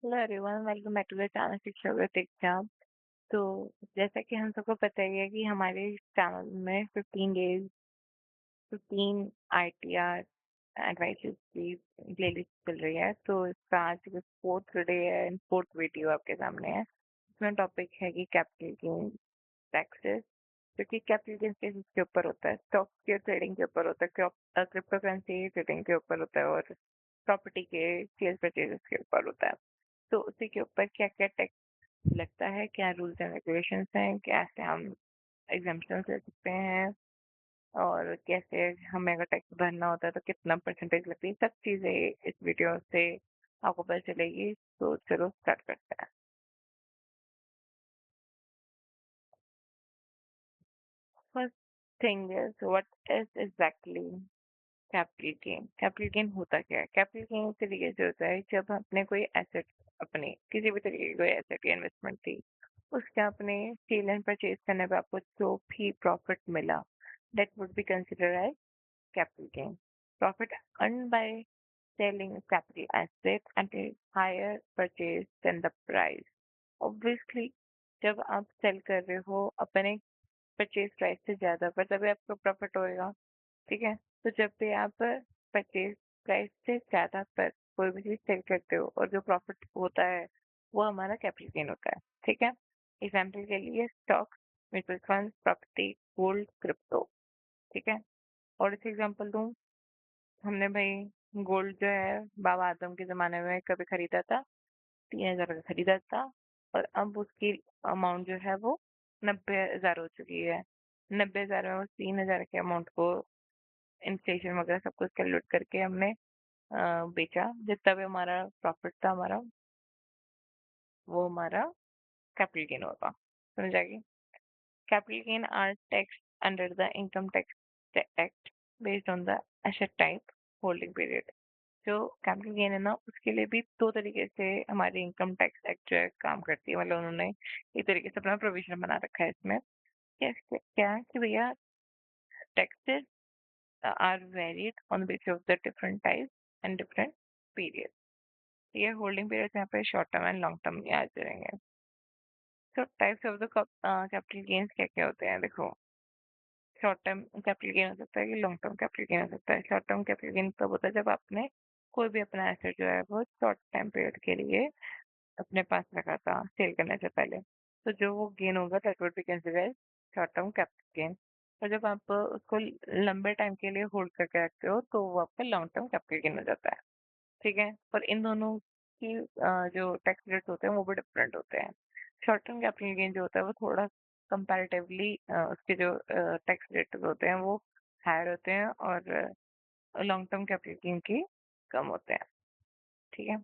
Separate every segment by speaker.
Speaker 1: Hello everyone, welcome back to the channel Shiksha with exam. तो जैसा कि हम सबको पता ही है कि हमारे चैनल में 15 डेज 15 आईटीआर एडवाइसेस की प्लेलिस्ट चल रही है। तो इसका आज फोर्थ डे है एंड फोर्थ वीडियो आपके सामने है। इसमें टॉपिक है कि कैपिटल गेन टैक्सेस, जो कि कैपिटल गेन के ऊपर होता है, स्टॉक के ट्रेडिंग के ऊपर होता है, क्रिप्टो करेंसी ट्रेडिंग के ऊपर होता है और प्रॉपर्टी के सेल्स परचेजेस के ऊपर होता है। तो उसी के ऊपर क्या क्या टैक्स लगता है, क्या रूल्स एंड रेगुलेशंस हैं, कैसे हम एग्जाम्पशंस ले सकते हैं और कैसे हमें अगर टैक्स भरना होता है तो कितना परसेंटेज लगती है, सब चीज़ें इस वीडियो से आपको पता चलेगी। तो चलो स्टार्ट करते हैं। First thing is what is exactly capital gain. Capital gain होता क्या है? कैपिटल गेन इस तरीके से होता है जब अपने कोई एसेट, अपने किसी भी तरीके की कोई एसेट या इन्वेस्टमेंट थी, उसका अपने सेल एंड परचेज करने पे आपको जो भी प्रॉफिट मिला, that would be consider as capital gain. Profit earned by selling capital asset at a higher purchase than the price. Obviously, जब आप सेल कर रहे हो अपने परचेज प्राइस से ज्यादा पर, तभी आपको प्रॉफिट होएगा। ठीक है, तो जब भी आप परचेज प्राइस से ज्यादा पर कोई भी चीज सेल करते हो और जो प्रॉफिट होता है वो हमारा कैपिटल गेन होता है। ठीक है, एग्जाम्पल के लिए stock, mutual fund, property, gold, crypto. ठीक है, और इसे एग्जाम्पल दूं, हमने भाई गोल्ड जो है बाबा आदम के जमाने में कभी खरीदा था, 3,000 का खरीदा था, और अब उसकी अमाउंट जो है वो 90,000 हो चुकी है। 90,000 में उस 3,000 के अमाउंट को इन्फ्लेशन वगैरह सब कुछ कैलकुलेट करके हमने बेचा। जितना भी हमारा प्रॉफिट था हमारा, वो हमारा कैपिटल गेन होगा। समझ आएगी? Capital gain are tax under the income tax act based on the asset type, holding period. जो कैपिटल गेन है ना, उसके लिए भी दो तरीके से हमारी इनकम टैक्स एक्ट जो है काम करती है। मतलब उन्होंने एक तरीके से अपना प्रोविजन बना रखा है इसमें। कैसे क्या है कि भैया, taxes are varied on basis of the different types and different period. ये होल्डिंग पीरियड यहाँ पे short term and long term याद करेंगे। तो types of the capital gains क्या क्या होते हैं, देखो। शॉर्ट टर्म कैपिटल गेन हो सकता है कि लॉन्ग टर्म कैपिटल गेन हो सकता है। शॉर्ट टर्म कैपिटल गेन तब होता है जब आपने कोई भी अपना एसेट जो है वो शॉर्ट टाइम पीरियड के लिए अपने पास रखा था सेल करने से पहले, तो जो वो गेन होगा that would be considered short term capital gain. और जब आप उसको लंबे टाइम के लिए होल्ड करके रखते हो तो वो आपका लॉन्ग टर्म कैपिटल गेन हो जाता है। ठीक है, पर इन दोनों की जो टैक्स रेट होते हैं वो भी डिफरेंट होते हैं। शॉर्ट टर्म कैपिटल गेन जो होता है वो थोड़ा कंपैरेटिवली उसके जो टैक्स रेट होते हैं वो हायर होते हैं, और लॉन्ग टर्म कैपिटल गेन की कम होते हैं। ठीक है,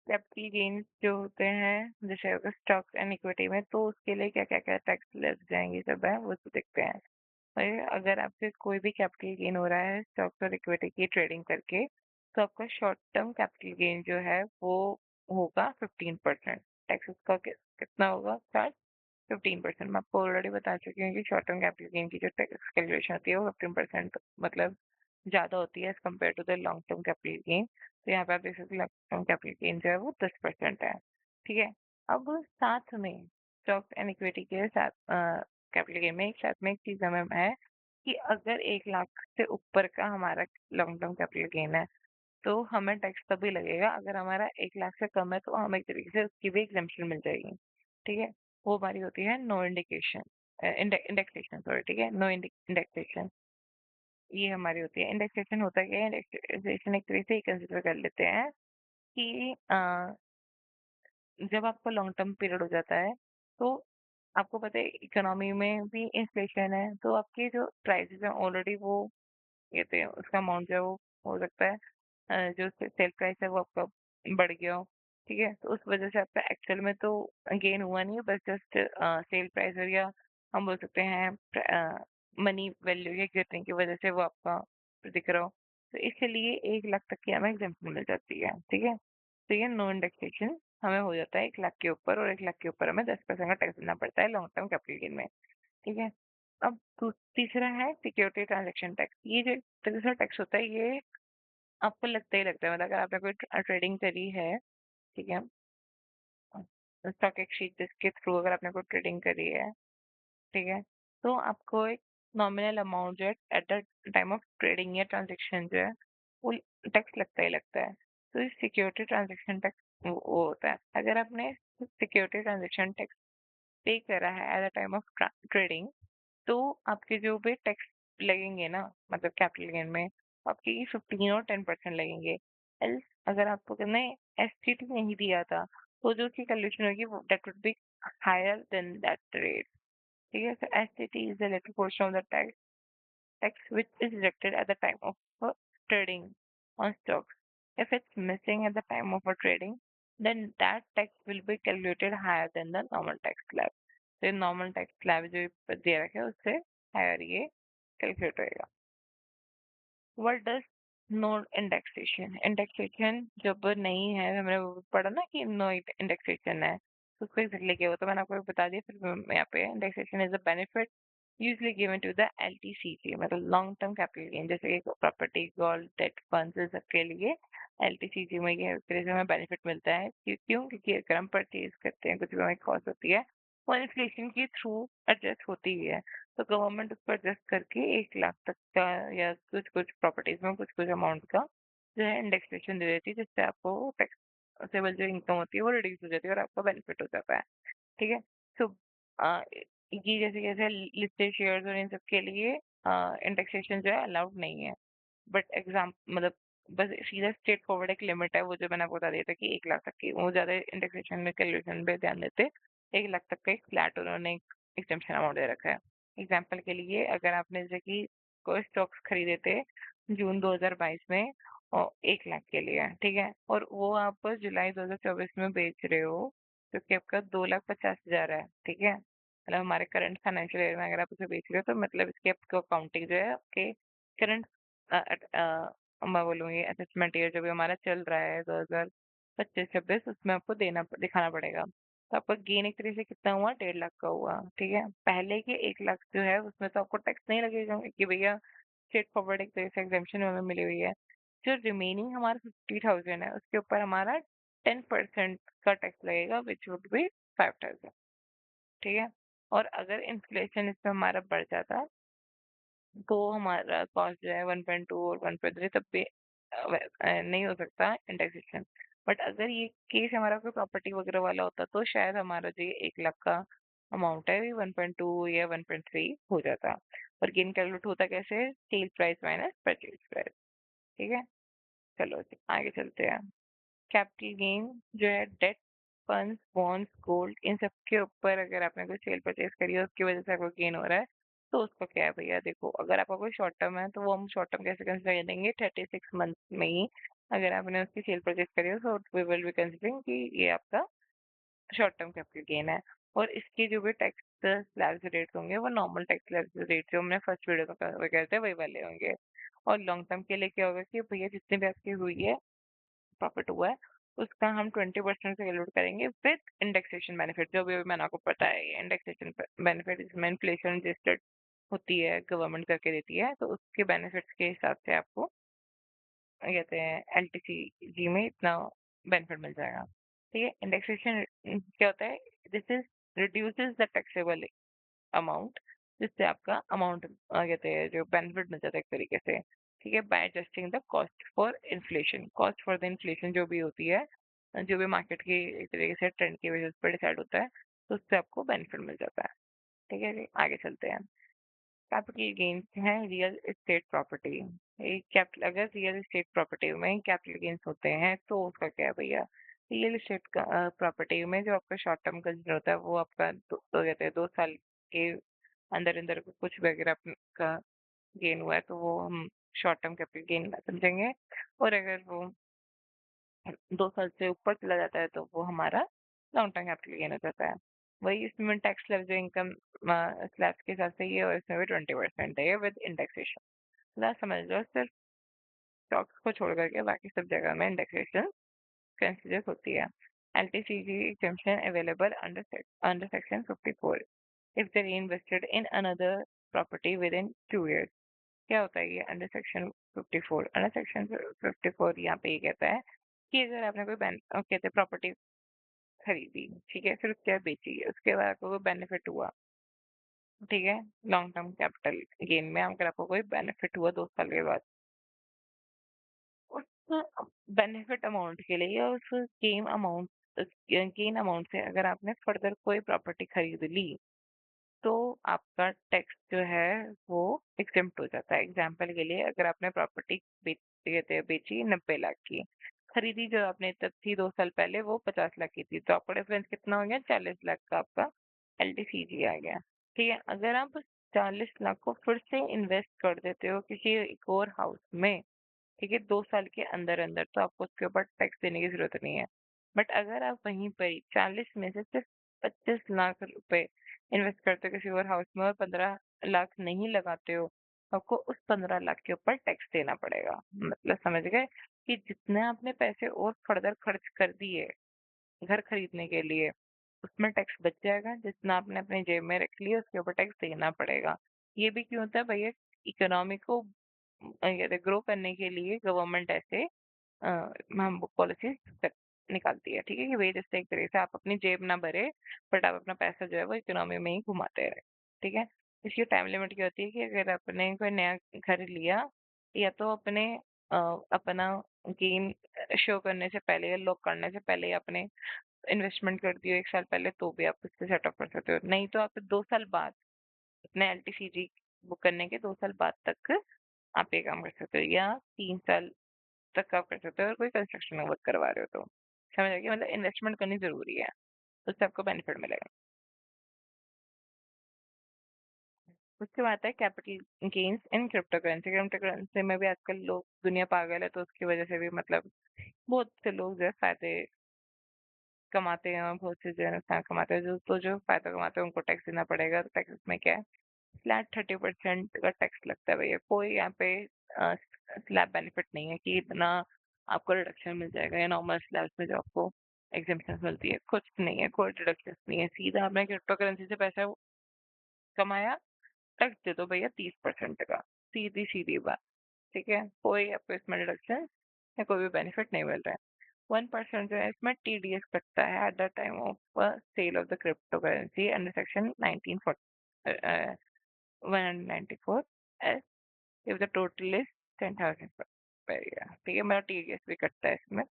Speaker 1: कैपिटल गेन्स जो होते हैं जैसे स्टॉक्स एंड इक्विटी में, तो उसके लिए क्या क्या क्या टैक्स लग जाएंगे सब है वो तो देखते हैं। और अगर आपसे कोई भी कैपिटल गेन हो रहा है स्टॉक्स और इक्विटी की ट्रेडिंग करके, तो आपका शॉर्ट टर्म कैपिटल गेन जो है वो होगा 15%। टैक्स उसका कितना होगा? चार्ज 15%। मैं आपको ऑलरेडी बता चुकी हूँ कि शॉर्ट टर्म कैपिटल गेन की जो टैक्स कैलकुलेशन होती है वो 15% मतलब ज़्यादा होती है as compare to the long term capital gain. तो यहाँ पे आप देख सकते हैं लॉन्ग टर्म कैपिटल गेन जो है वो 10% है। ठीक है, अब साथ में स्टॉक्स एंड इक्विटी के साथ कैपिटल गेन में एक साथ में एक चीज़ हमें है कि अगर 1 लाख से ऊपर का हमारा लॉन्ग टर्म कैपिटल गेन है तो हमें टैक्स तभी लगेगा। अगर हमारा 1 लाख से कम है तो हमें एक तरीके से उसकी भी एग्जेम्पशन मिल जाएगी। ठीक है, वो हमारी होती है नो इंडिकेशन इंडेक्सेशन, सॉरी। ठीक है, नो इंडेक्सेशन ये हमारी होती है। इंडेक्सेशन होता क्या है? इंडेक्सेशन एक तरीके से कंसिडर कर लेते हैं कि जब आपका लॉन्ग टर्म पीरियड हो जाता है तो आपको पता है इकोनॉमी में भी इन्फ्लेशन है, तो आपके जो प्राइसेस हैं ऑलरेडी वो कहते हैं उसका अमाउंट जो है वो हो सकता है जो सेल प्राइस है वो आपका बढ़ गया हो। ठीक है, तो उस वजह से आपका एक्चुअल में तो गेन हुआ नहीं है, बस जस्ट सेल प्राइस और या हम बोल सकते हैं मनी वैल्यू के गिरने की वजह से वो आपका दिख रहा हो। तो इसलिए 1 लाख तक की हमें एग्जाम्पल मिल जाती है। ठीक है, तो ये नो इंडेक्सेशन हमें हो जाता है 1 लाख के ऊपर, और 1 लाख के ऊपर हमें 10% का टैक्स देना पड़ता है लॉन्ग टर्म कैपिटल गेन में। ठीक है, अब तीसरा है सिक्योरिटी ट्रांजैक्शन टैक्स। ये जो तीसरा टैक्स होता है ये आपको लगता ही लगता है, मतलब अगर आपने कोई ट्रेडिंग करी है, ठीक है? स्टॉक एक्सचेंज के थ्रू अगर आपने कोई ट्रेडिंग करी है, ठीक है? तो आपको एक नॉमिनल अमाउंट जो है at the time of trading या ट्रांज़ैक्शन जो है, वो टैक्स लगता ही लगता है। तो ये सिक्योरिटी ट्रांज़ैक्शन टैक्स वो होता है। अगर आपने सिक्योरिटी ट्रांज़ैक्शन टैक्स पे करा है at the time of trading, तो आपके जो भी टैक्स लगेंगे ना, मतलब कैपिटल गेन में, आपके 15 और 10% लगेंगे। एल्स अगर आपको ने एसटीटी नहीं दिया था, तो जो उसकी कैलकुलेशन होगी वो that would be higher than that rate. ठीक है? So STT is the little portion of the tax which is deducted at the time of trading on stocks. If it's missing at the time of a trading, then that tax will be calculated higher than the normal tax slab. तो normal tax slab जो दे रखा है उससे higher ये calculate होएगा. What does no indexation? Indexation जब नहीं है, हमने वो पढ़ा ना कि no indexation है, तो उसको exactly क्या होता है मैंने आपको बता दिया, फिर मैं यहाँ पे indexation is a benefit usually given to the LTCG, मतलब long term capital gain, जैसे कि प्रॉपर्टी, गोल्ड, डेट फंड्स, इन सब के लिए LTCG में ये तरह से हमें बेनिफिट मिलता है। क्यों? क्योंकि अगर हम परचेज करते हैं, कुछ भी हमें कॉस्ट होती है, वो इन्फ्लेशन के थ्रू एडजस्ट होती ही है। तो गवर्नमेंट उसको एडजस्ट करके 1 लाख तक का या कुछ कुछ प्रॉपर्टीज में कुछ कुछ अमाउंट का जो है इंडेक्सेशन दे देती है, जिससे आपको टैक्सेबल जो इनकम होती है वो रिड्यूस हो जाती है और आपका बेनिफिट हो जाता है। ठीक है? सो ये जैसे जैसे लिस्टेड शेयर्स और इन सब के लिए इंडेक्सेशन जो है अलाउड नहीं है। बट एग्जाम मतलब बस सीधा स्ट्रेट फॉरवर्ड एक लिमिट है, वो जो मैंने आपको बता दिया था कि 1 लाख तक की, वो ज़्यादा इंडेक्सेशन में कैलकुलेशन पे ध्यान देते। 1 लाख तक का एक फ्लैट उन्होंने एक एग्जम्पशन अमाउंट दे रखा है। एग्जाम्पल के लिए अगर आपने जैसे कि कोई स्टॉक्स खरीदे थे जून 2022 में और 1 लाख के लिए, ठीक है? और वो आप जुलाई 2024 में बेच रहे हो, जो कि आपका 2,50,000 है, ठीक है? मतलब हमारे करंट फाइनेंशियल ईयर में अगर आप उसे बेच रहे हो तो मतलब इसकी आपको अकाउंटिंग जो है आपके करंट मैं बोलूँगी असेसमेंट ईयर जो भी हमारा चल रहा है 2025-26 उसमें आपको दिखाना पड़ेगा। तो आपका गेन एक तरह से कितना हुआ, 1.5 लाख का हुआ, ठीक है? पहले के 1 लाख जो है उसमें तो आपको टैक्स नहीं लगेगा कि भैया स्ट्रेट फॉरवर्ड एक तरह से एग्जम्पशन हमें मिली हुई है। जो रिमेनिंग हमारा 50,000 है उसके ऊपर हमारा 10% का टैक्स लगेगा विच वुड बी 5,000, ठीक है? और अगर इन्फ्लेशन इसमें हमारा बढ़ जाता तो हमारा कॉस्ट जो है 1.2 और 1.3 तब भी नहीं हो सकता इंडेक्सेशन। बट अगर ये केस हमारा कोई प्रॉपर्टी वगैरह वाला होता तो शायद हमारा जो ये 1 लाख का अमाउंट है 1.2 या 1.3 हो जाता। और गेन कैलकुलेट होता कैसे, sale price minus purchase price. ठीक है, चलो जी, आगे चलते हैं। कैपिटल गेन जो है date funds bonds gold in सब के ऊपर अगर आपने कोई सेल परचेज करी है उसकी वजह से आपको गेन हो रहा है, तो उसका क्या है भैया, देखो अगर आपका कोई शॉर्ट टर्म है तो वो हम शॉर्ट टर्म कैसे कंसिडर करेंगे, 36 मंथ में ही अगर आपने उसकी सेल परचेज करी हो तो वी विल बी कंसिडरिंग कि ये आपका शॉर्ट टर्म कैपिटल गेन है। और इसके जो भी टैक्स स्लैब्स रेट्स होंगे वो नॉर्मल टैक्स स्लैब्स रेट जो हमने फर्स्ट वीडियो में कवर करते हैं वही वाले होंगे। और लॉन्ग टर्म के लिए क्या होगा कि भैया जितनी भी आपकी हुई है प्रॉफिट हुआ है उसका हम 20% से कैलकुलेट करेंगे विद इंडेक्सेशन बेनिफिट, जो भी मैंने आपको पता है ये इंडेक्सेशन बेनिफिट इसमें इन्फ्लेशन रजिस्टर्ड होती है, गवर्नमेंट करके देती है, तो उसके बेनिफिट्स के हिसाब से आपको क्या कहते हैं एलटीसीजी में इतना बेनिफिट मिल जाएगा। ठीक है, इंडेक्सेशन क्या होता है, this is reduces the taxable amount, जिससे आपका अमाउंट कहते हैं जो बेनिफिट मिल जाता है एक तरीके से। ठीक है, bye adjusting the cost for inflation, cost for the inflation जो भी होती है, जो भी मार्केट की एक तरीके से ट्रेंड की वजह पर डिसाइड होता है, तो उससे आपको बेनिफिट मिल जाता है। ठीक है जी, आगे चलते हैं। कैपिटल गेन्स हैं रियल एस्टेट प्रॉपर्टी। कैपिटल अगर रियल एस्टेट प्रॉपर्टी में कैपिटल गेन्स होते हैं तो उसका क्या है भैया, रियल एस्टेट का प्रॉपर्टी में जो आपका शॉर्ट टर्म कंसिडर होता है वो आपका तो कहते हैं 2 साल के अंदर अंदर कुछ भी अगर आपका गेन हुआ है तो वो हम शॉर्ट टर्म कैपिटल गेन समझेंगे। और अगर वो 2 साल से ऊपर चला जाता है तो वो हमारा लॉन्ग टर्म कैपिटल गेन हो जाता है। वही इसमें टैक्स स्लैब जो इनकम स्लैब्स के हिसाब से ये और इसमें भी 20% है विद इंडेक्सेशन। मतलब समझ लो सिर्फ स्टॉक्स को छोड़ करके बाकी सब जगह में इंडेक्सेशन कंसिडर होती है। LTCG exemption available under section 54 if they reinvested in another property within 2 years। क्या होता है ये अंडर सेक्शन 54 अंडर सेक्शन 54 यहाँ पे ये कहता है कि अगर आपने कोई कहते हैं प्रॉपर्टी खरीदी, ठीक है, फिर उसके बाद बेची, उसके बाद आपको कोई बेनिफिट हुआ, ठीक है, लॉन्ग टर्म कैपिटल गेन में अगर आपको कोई बेनिफिट हुआ 2 साल के बाद, उस बेनिफिट अमाउंट के लिए या उस गेन अमाउंट से अगर आपने फर्दर कोई प्रॉपर्टी खरीद ली, तो आपका टैक्स जो है वो एग्जेम्प्ट हो जाता है। एग्जाम्पल के लिए अगर आपने प्रॉपर्टी बेची 90 लाख की, खरीदी जो आपने तब थी 2 साल पहले वो 50 लाख की थी, तो आपका डिफरेंस कितना हो गया? 40 लाख का आपका एलटीसीजी आ गया। ठीक है, अगर आप 40 लाख को फिर से इन्वेस्ट कर देते हो किसी एक और हाउस में, ठीक है, 2 साल के अंदर अंदर, तो आपको उसके ऊपर टैक्स देने की जरूरत नहीं है। बट अगर आप वहीं पर ही 40 में से सिर्फ 25 लाख रुपए इन्वेस्ट करते हो किसी और हाउस में और 15 लाख नहीं लगाते हो, आपको उस 15 लाख के ऊपर टैक्स देना पड़ेगा। मतलब समझ गए कि जितने आपने पैसे और फर्दर खर्च कर दिए घर खरीदने के लिए, उसमें टैक्स बच जाएगा, जितना आपने अपने जेब में रख लिया उसके ऊपर टैक्स देना पड़ेगा। ये भी क्यों होता है भैया? इकोनॉमी को ग्रो करने के लिए गवर्नमेंट ऐसे हम पॉलिसीज निकालती है, ठीक है, कि भाई जिससे एक तरीके से आप अपनी जेब ना भरे, बट आप अपना पैसा जो है वो इकोनॉमी में ही घुमाते रहे, ठीक है। इसकी टाइम लिमिट क्या होती है कि अगर आपने कोई नया घर लिया, या तो अपने अपना गेन शो करने से पहले या लॉक करने से पहले ही आपने इन्वेस्टमेंट कर दी हो 1 साल पहले, तो भी आप उससे सेटअप कर सकते हो। नहीं तो आप 2 साल बाद अपने एलटीसीजी बुक करने के 2 साल बाद तक आप ये काम कर सकते हो, या 3 साल तक आप कर सकते हो अगर कोई कंस्ट्रक्शन वर्क करवा रहे हो तो। समझ आ गया? मतलब इन्वेस्टमेंट करनी जरूरी है, उससे आपको बेनिफिट मिलेगा। उसके बाद है कैपिटल गेन्स इन क्रिप्टो करेंसी। क्रिप्टो करेंसी में भी आजकल लोग दुनिया पागल है, तो उसकी वजह से भी मतलब बहुत से लोग जो है फायदे कमाते हैं और बहुत से जो है नुकसान कमाते हैं। जो फायदा कमाते हैं उनको टैक्स देना पड़ेगा। तो टैक्स में क्या है, फ्लैट 30% का टैक्स लगता है भैया। कोई यहाँ पे स्लैब बेनिफिट नहीं है कि इतना आपको रिडक्शन मिल जाएगा, या नॉर्मल स्लैब्स में जो आपको एग्जेम्पशन मिलती है, कुछ नहीं है, कोई रिडक्शन नहीं है। सीधा आपने क्रिप्टो करेंसी से पैसा कमाया, टैक्स दे दो भैया 30% का, सीधी सीधी बात। ठीक है, कोई आपको इसमें डिडक्शन या कोई भी बेनिफिट नहीं मिल रहा है। 1% जो है इसमें टीडीएस कटता है at the time of sale of the crypto currency under section 194 S, if the total is 10,000 per year. ठीक है, मेरा टीडीएस भी कटता है इसमें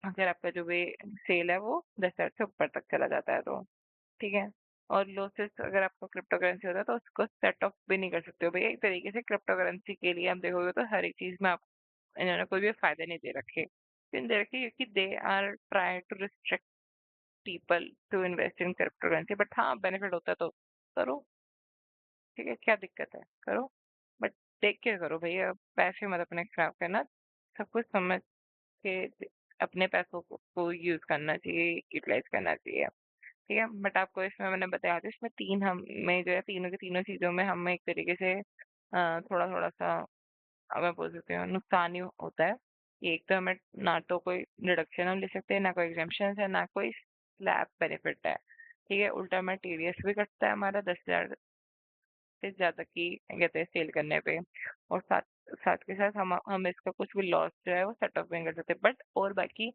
Speaker 1: अगर आपका जो भी सेल है वो 10,000 से ऊपर तक चला जाता है तो। ठीक है, और लॉसेस अगर आपको क्रिप्टो करेंसी होता है तो उसको सेट ऑफ भी नहीं कर सकते हो भैया। एक तरीके से क्रिप्टो करेंसी के लिए आप देखोगे तो हर एक चीज में आप इन्होंने कोई भी फायदे नहीं दे रखे, क्यों दे रखे? क्योंकि they are try to restrict people to invest in crypto currency. But हाँ, बेनिफिट होता है तो करो, ठीक है, क्या दिक्कत है, करो, बट देख के करो भैया। पैसे मत अपने खराब करना, सब कुछ समझ के अपने पैसों को यूज करना चाहिए, यूटिलाइज करना चाहिए। ठीक है, बट आपको इसमें मैंने बताया था, इसमें तीन हमें जो है तीनों की तीनों चीजों में हमें एक तरीके से थोड़ा थोड़ा सा मैं बोल सकती हूँ नुकसान ही होता है। कि एक तो हमें ना तो कोई डिडक्शन हम ले सकते हैं, ना कोई एग्जाम्पशन है, ना कोई स्लैब बेनिफिट है। ठीक है, उल्टा हमें टीडीएस भी कटता है हमारा 10,000 से ज्यादा की कहते हैं सेल करने पे, और साथ साथ के साथ हम इसका कुछ भी लॉस जो है वो सेट ऑफ नहीं कर सकते। बट और बाकी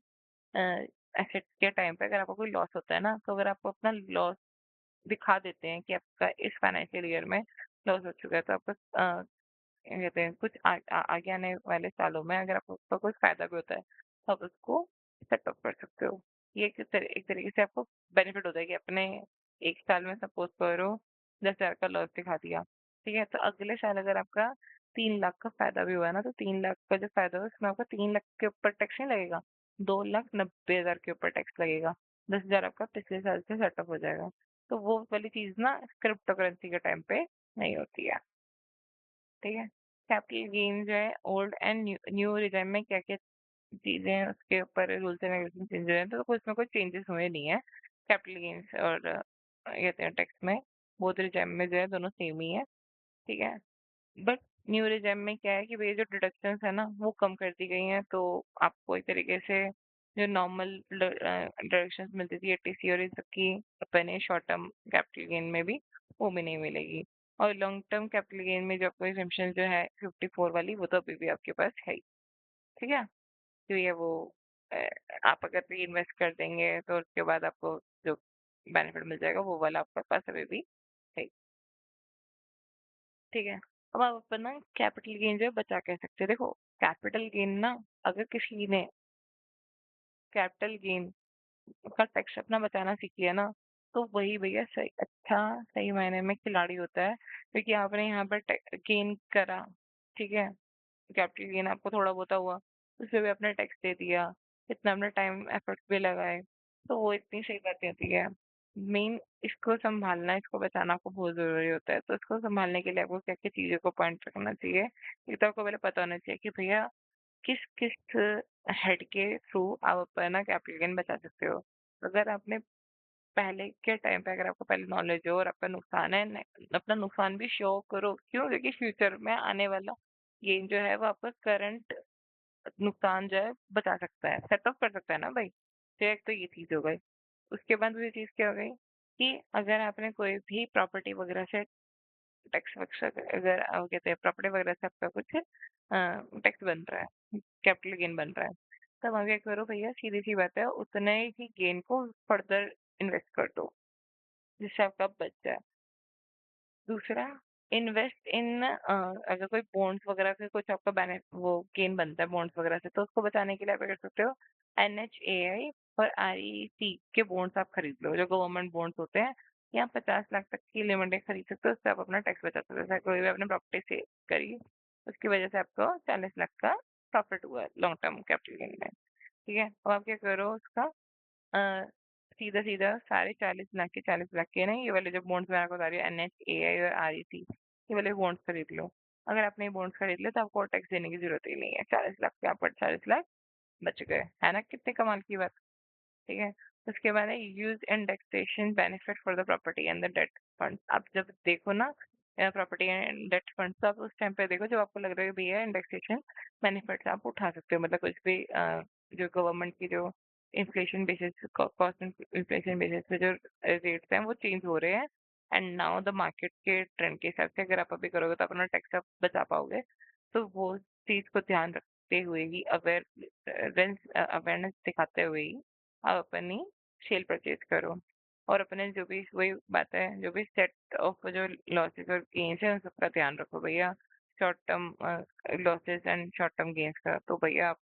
Speaker 1: एसेट के टाइम पे अगर आपको कोई लॉस होता है ना, तो अगर आपको अपना लॉस दिखा देते हैं कि आपका इस फाइनेंशियल ईयर में लॉस हो चुका है, तो आपका क्या कहते हैं कुछ आगे आने वाले सालों में अगर आपको उसका कोई फायदा भी होता है, तो आप उसको सेट ऑफ कर सकते हो। ये एक तरीके से आपको बेनिफिट होता है कि अपने एक साल में सपोज करो 10,000 का लॉस दिखा दिया, ठीक है, तो अगले साल अगर आपका 3 लाख का फायदा भी हुआ है ना, तो 3 लाख का जो फायदा हुआ उसमें आपका 3 लाख के ऊपर टैक्स नहीं लगेगा, 2,90,000 के ऊपर टैक्स लगेगा। 10,000 आपका पिछले साल से सेटअप हो जाएगा। तो वो वाली चीज ना क्रिप्टो करेंसी के टाइम पे नहीं होती है। ठीक है, कैपिटल गेन जो है old and new new regime में क्या क्या चीजें हैं उसके ऊपर रूल्स एंड रेगुलेशन चेंज हुए हैं, तो कुछ में कोई चेंजेस हुए नहीं है कैपिटल गेन्स और ये कहते हैं टैक्स में। बोथ रिजाइम में जो है दोनों सेम ही है, ठीक है। बट न्यू रिजाइम में क्या है कि भैया जो डिडक्शंस है ना वो कम कर दी गई हैं, तो आपको एक तरीके से जो नॉर्मल डिडक्शंस मिलती थी एटीसी और इन सबकी अपने शॉर्ट टर्म कैपिटल गेन में भी वो भी नहीं मिलेगी। और लॉन्ग टर्म कैपिटल गेन में जो आपको एग्जम्पशन जो है 54 वाली, वो तो अभी भी आपके पास है ही, ठीक है। तो ये वो अ, आप अगर री इन्वेस्ट कर देंगे तो उसके बाद आपको जो बेनिफिट मिल जाएगा वो वाला आपके पास अभी भी है ही, ठीक है। अब आप अपना कैपिटल गेन जो है बचा कह सकते हैं। देखो, कैपिटल गेन ना, अगर किसी ने कैपिटल गेन का टैक्स अपना बचाना सीख लिया ना, तो वही भैया सही अच्छा सही मायने में खिलाड़ी होता है, क्योंकि आपने यहाँ पर गेन करा, ठीक है, कैपिटल गेन आपको थोड़ा बहुत हुआ, उसपे भी आपने टैक्स दे दिया, इतना अपना टाइम एफर्ट भी लगाए, तो वो इतनी सही बात नहीं होती है। मेन इसको संभालना, इसको बचाना आपको बहुत जरूरी होता है। तो इसको संभालने के लिए आपको क्या क्या चीजों को पॉइंट रखना चाहिए, एक तो आपको पहले पता होना चाहिए कि भैया किस किस हेड के थ्रू आप अपना कैपिटल गेन बचा सकते हो। अगर आपने पहले के टाइम पे, अगर आपको पहले नॉलेज हो और आपका नुकसान है, अपना नुकसान भी शो करो। क्यों? क्योंकि फ्यूचर में आने वाला गेन जो है वो आपका करंट नुकसान जो है बचा सकता है, सेट ऑफ कर सकता है ना भाई। तो एक तो ये चीज हो गई। उसके बाद दूसरी चीज क्या हो गई कि अगर आपने कोई भी प्रॉपर्टी वगैरह से टैक्स वैक्स, अगर कहते हैं प्रॉपर्टी वगैरह से आपका कुछ टैक्स बन रहा है, कैपिटल गेन बन रहा है, तब आप क्या करो भैया, सीधी सी बात है, उतने ही गेन को फर्दर इन्वेस्ट कर दो, जिससे आपका बच जाए। दूसरा, इन्वेस्ट इन अगर कोई बॉन्ड्स वगैरह के कुछ आपका वो गेन बनता है बॉन्ड्स वगैरह से, तो उसको बचाने के लिए आप क्या कर सकते हो, NHAI और REC के बॉन्ड्स आप खरीद लो, जो गवर्नमेंट बॉन्ड्स होते हैं। यहाँ 50 लाख तक की लिमिट खरीद सकते हो, उससे आप अपना टैक्स बचा सकते हो। जैसे कोई भी आपने प्रॉपर्टी सेल करी, उसकी वजह से आपको 40 लाख का प्रॉफिट हुआ लॉन्ग टर्म कैपिटल गेन में, ठीक है। अब आप क्या करो उसका, अ, सीधा सीधा सारे 40 लाख के 40 लाख के ना, ये वाले जो बॉन्ड्स मैं आपको बता रही हूँ, NHAI और REC, ये वाले बॉन्ड्स खरीद लो। अगर आपने ये बॉन्ड्स खरीद लिया तो आपको टैक्स देने की जरूरत ही नहीं है। 40 लाख के आप 40 लाख बच गए, है ना? कितने कमाल की बात, ठीक है। उसके बाद है use indexation benefit for the property and the debt fund. आप जब देखो ना प्रॉपर्टी एंड डेट फंड, तो आप उस टाइम पे देखो जब आपको लग रहा है कि भैया इंडेक्सेशन बेनिफिट्स आप उठा सकते हो, मतलब कुछ भी जो गवर्नमेंट की जो inflation basis, cost inflation basis पे जो रेट्स हैं वो चेंज हो रहे हैं, एंड नाउ द मार्केट के ट्रेंड के हिसाब से अगर आप अभी करोगे तो अपना टैक्स आप बचा पाओगे। तो वो चीज को ध्यान रखते हुए ही, अवेयरनेस दिखाते हुए ही आप अपनी सेल परचेज करो। और अपने जो भी, वही बात है, जो भी सेट ऑफ जो लॉसेस और गेन्स है उन सबका ध्यान रखो भैया। Short term losses and short term gains का तो भैया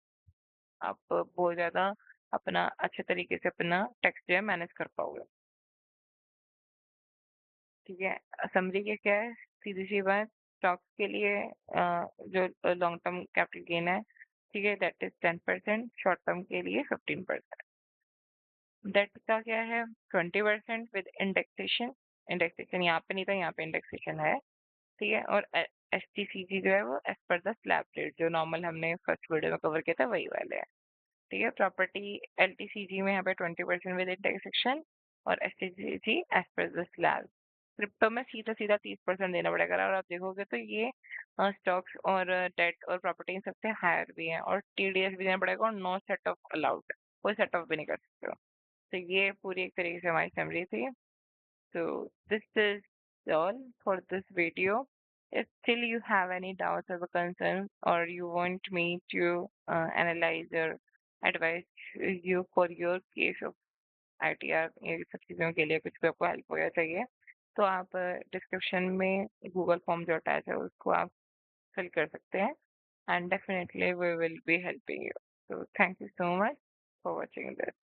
Speaker 1: आप बहुत ज्यादा अपना अच्छे तरीके से अपना टैक्स जो है मैनेज कर पाओगे, ठीक है। समझी के क्या है, सीधी सी बात, स्टॉक्स के लिए जो लॉन्ग टर्म कैपिटल गेन है, ठीक है, दैट इज 10%, शॉर्ट टर्म के लिए 15%। डेट का क्या है, 20% विद इंडेक्सेशन। इंडेक्सेशन यहाँ पे नहीं था, यहाँ पे इंडेक्सेशन है, ठीक है। और STCG जो है वो as per the slab rate, जो नॉर्मल हमने फर्स्ट वीडियो में कवर किया था वही वाले हैं, ठीक है। प्रॉपर्टी LTCG में यहाँ पे 20% विद इंडेक्सेशन, और STCG as per the slab. Crypto में सीधा सीधा 30% देना पड़ेगा, और आप देखोगे तो ये स्टॉक्स और डेट और प्रॉपर्टी इन सबसे हायर भी है, और TDS भी देना पड़ेगा, और नो सेट ऑफ अलाउड, कोई सेट ऑफ भी नहीं कर सकते हो। तो ये पूरी एक तरीके से हमारी समरी थी। So this is all for this video. If still you have any doubts or concerns, or you want me to analyze or advise you for your case of ITR, ये सब चीज़ों के लिए कुछ भी आपको हेल्प वगैरह चाहिए, तो आप डिस्क्रिप्शन में गूगल फॉर्म जो अटैच है उसको आप फिल कर सकते हैं, and definitely we will be helping you. So thank you so much for watching this.